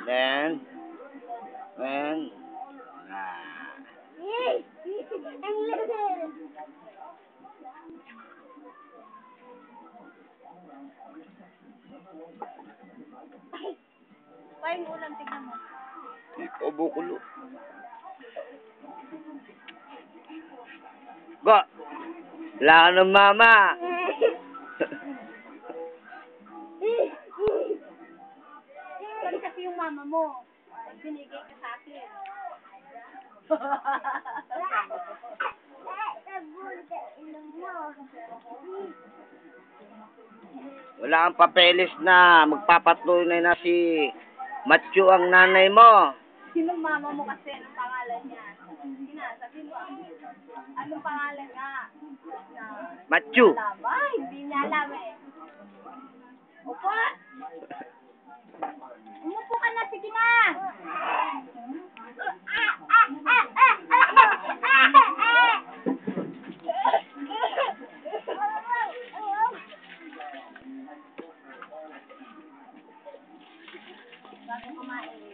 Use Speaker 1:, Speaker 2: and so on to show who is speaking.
Speaker 1: Then,
Speaker 2: Parang ulam, tignan mo.
Speaker 1: ikaw bukulo. Go! Wala ka ng mama!
Speaker 2: Sorry kasi yung mama mo. Binigay ka sa akin.
Speaker 1: Wala kang papeles na. Magpapatunay na si Matthew ang nanay mo.
Speaker 2: Sinong mama mo kasi? Anong pangalan niya? Sabi mo. Anong pangalan nga?
Speaker 1: Matthew.
Speaker 2: Ay, hindi niya alam eh. Upo! Umupo ka na, sige na! Bago kumain.